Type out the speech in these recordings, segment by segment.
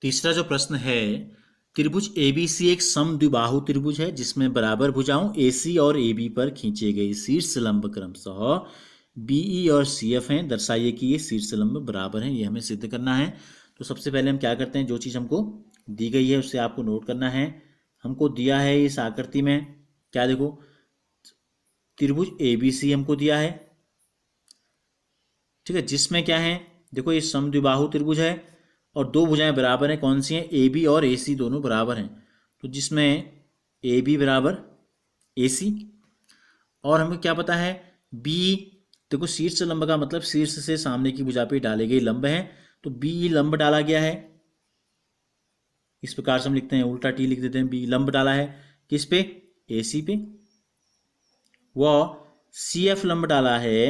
तीसरा जो प्रश्न है, त्रिभुज एबीसी एक समद्विबाहु त्रिभुज है जिसमें बराबर भुजाओं एसी और एबी पर खींचे गए शीर्ष लंब क्रमशः बीई और सीएफ हैं। दर्शाइए कि ये शीर्ष लंब बराबर हैं। ये हमें सिद्ध करना है। तो सबसे पहले हम क्या करते हैं, जो चीज़ हमको दी गई है उससे आपको नोट करना है। हमको दिया है इस आकृति में क्या, देखो त्रिभुज एबीसी हमको दिया है, ठीक है, जिसमें क्या है, देखो ये समद्विबाहु त्रिभुज है और दो भुजाएं बराबर हैं। कौन सी हैं? ए बी और ए सी दोनों बराबर हैं। तो जिसमें ए बी बराबर ए सी, और हमें क्या पता है बी, देखो शीर्ष लंब का मतलब शीर्ष से सामने की भुजा पे डाले गए लंब हैं, तो बी लंब डाला गया है। इस प्रकार से हम लिखते हैं, उल्टा टी लिख देते हैं, बी लंब डाला है किस पे? ए सी पे। वो सी एफ लंब डाला है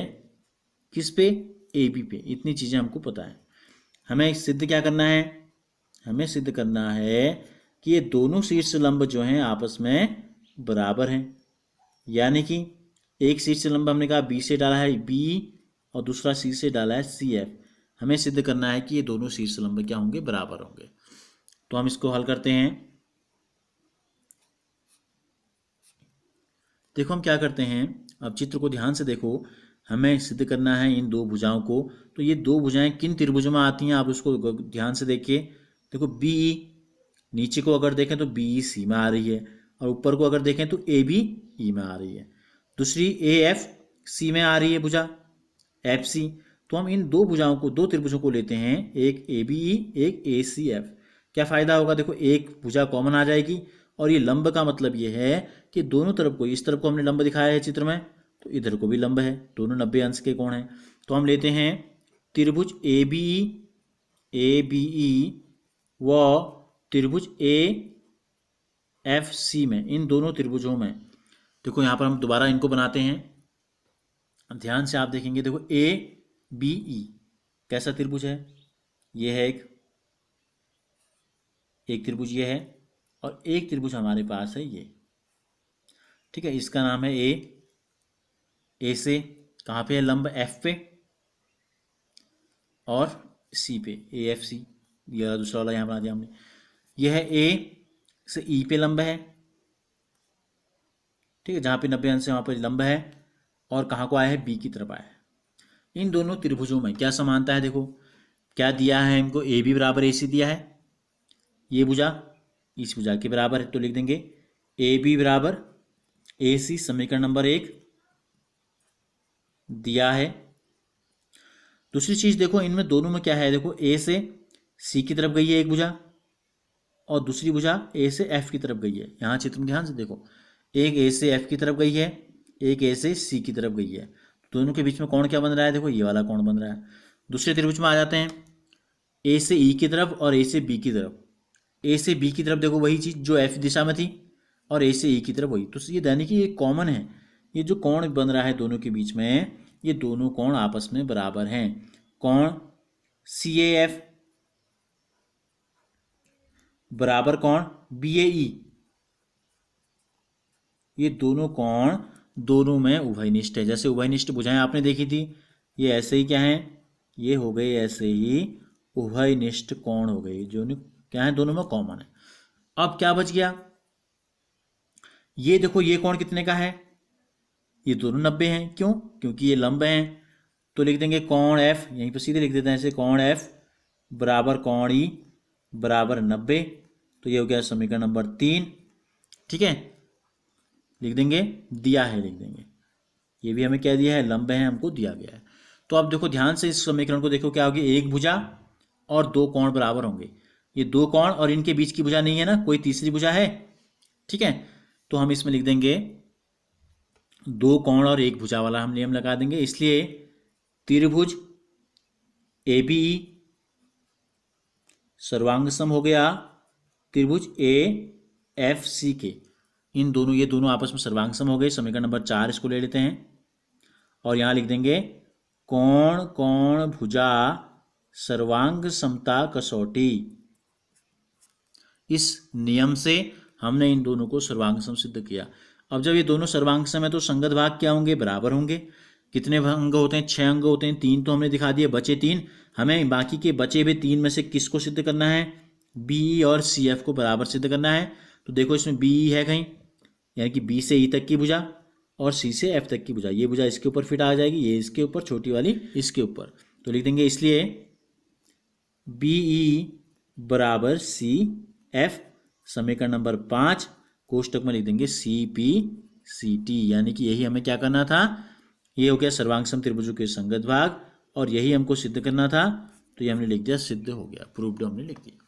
किस पे? ए बी पे। इतनी चीज़ें हमको पता है। हमें सिद्ध क्या करना है? हमें सिद्ध करना है कि ये दोनों शीर्ष लंब जो हैं आपस में बराबर हैं, यानी कि एक शीर्ष लंब हमने कहा बी से डाला है बी और दूसरा सी से डाला है सी एफ। हमें सिद्ध करना है कि ये दोनों शीर्ष लंब क्या होंगे? बराबर होंगे। तो हम इसको हल करते हैं। देखो हम क्या करते हैं, अब चित्र को ध्यान से देखो। हमें सिद्ध करना है इन दो भुजाओं को। तो ये दो भुजाएं किन त्रिभुज में आती हैं, आप उसको ध्यान से देखिए। देखो बी, नीचे को अगर देखें तो बी सी में आ रही है, और ऊपर को अगर देखें तो ए बी ई में आ रही है। दूसरी ए एफ सी में आ रही है भुजा एफ सी। तो हम इन दो भुजाओं को, दो त्रिभुजों को लेते हैं, एक ए बी ई, एक ए सी एफ। क्या फायदा होगा? देखो एक भुजा कॉमन आ जाएगी, और ये लंब का मतलब ये है कि दोनों तरफ को, इस तरफ को हमने लंब दिखाया है चित्र में, तो इधर को भी लंब है, दोनों 90 अंश के कोण हैं। तो हम लेते हैं त्रिभुज ए बी ई व त्रिभुज ए एफ सी में, इन दोनों त्रिभुजों में देखो यहाँ पर हम दोबारा इनको बनाते हैं। ध्यान से आप देखेंगे, देखो ए बी ई कैसा त्रिभुज है? ये है एक त्रिभुज ये है, और एक त्रिभुज हमारे पास है ये, ठीक है। इसका नाम है ए से कहाँ पे है लंब? एफ पे, और सी पे ए एफ सी। ये दूसरा वाला यहाँ बना दिया हमने। यह है ए से ई पे लंब है, ठीक है, जहाँ पे 90 अंश है वहाँ पे लंब है, और कहाँ को आया है? बी की तरफ आया है। इन दोनों त्रिभुजों में क्या समानता है? देखो क्या दिया है इनको, ए बी बराबर ए सी दिया है, ये भुजा इस भुजा के बराबर है, तो लिख देंगे ए बी बराबर ए सी। समीकरण नंबर 1 दिया है। दूसरी चीज देखो, इनमें दोनों में क्या है, देखो ए से सी की तरफ गई है एक भुजा, और दूसरी भुजा ए से एफ की तरफ गई है। यहाँ चित्र में ध्यान से देखो, एक ए से एफ की तरफ गई है, एक ए से सी की तरफ गई है। दोनों के बीच में कोण क्या बन रहा है? देखो ये वाला कोण बन रहा है। दूसरे त्रिभुज में आ जाते हैं, ए से ई की तरफ और ए से बी की तरफ। ए से बी की तरफ देखो वही चीज जो एफ दिशा में थी, और ए से ई की तरफ वही। तो ये यानी कि ये कॉमन है। ये जो कोण बन रहा है दोनों के बीच में, ये दोनों कोण आपस में बराबर हैं। कोण सी ए एफ बराबर कोण बी ए ई, ये दोनों कोण दोनों में उभयनिष्ठ है। जैसे उभयनिष्ठ भुजाएं आपने देखी थी, ये ऐसे ही क्या है, ये हो गई ऐसे ही उभयनिष्ठ कोण हो गई, जो क्या है दोनों में कॉमन है। अब क्या बच गया? ये देखो ये कोण कितने का है? ये दोनों 90 हैं। क्यों? क्योंकि ये लंब हैं। तो लिख देंगे कोण एफ, यहीं पर सीधे लिख देते हैं ऐसे, कोण एफ बराबर कोण ई बराबर 90। तो ये हो गया समीकरण नंबर 3, ठीक है। लिख देंगे दिया है, लिख देंगे ये भी हमें क्या दिया है? लंब है, हमको दिया गया है। तो अब देखो ध्यान से इस समीकरण को देखो, क्या होगी? एक भुजा और दो कोण बराबर होंगे। ये दो कोण और इनके बीच की भुजा नहीं है ना, कोई तीसरी भुजा है, ठीक है। तो हम इसमें लिख देंगे दो कोण और एक भुजा वाला हम नियम लगा देंगे। इसलिए त्रिभुज ए बी सर्वांग सम हो गया त्रिभुज ए एफ सी के। इन दोनों, ये दोनों आपस में सर्वांग सम हो गए। समीकरण नंबर 4 इसको ले लेते हैं, और यहां लिख देंगे कोण कोण भुजा सर्वांग समता कसौटी। इस नियम से हमने इन दोनों को सर्वांग सम सिद्ध किया। अब जब ये दोनों सर्वांग सम है तो संगत भाग क्या होंगे? बराबर होंगे। कितने अंग होते हैं? 6 अंग होते हैं। 3 तो हमने दिखा दिए, बचे 3। हमें बाकी के बचे हुए 3 में से किसको सिद्ध करना है? बी ई और सी एफ को बराबर सिद्ध करना है। तो देखो इसमें बी ई है कहीं, यानी कि बी से ई तक की भुजा और सी से एफ तक की भुजा, ये भुजा इसके ऊपर फिट आ जाएगी, ये इसके ऊपर, छोटी वाली इसके ऊपर। तो लिख देंगे इसलिए बी ई बराबर सी एफ, समीकरण नंबर 5, कोष्टक में लिख देंगे सी पी सी टी, यानी कि यही हमें क्या करना था, ये हो गया सर्वांग समत्रिभुजों के संगत भाग और यही हमको सिद्ध करना था। तो ये हमने लिख दिया, सिद्ध हो गया, प्रूव्ड हमने लिख दिया।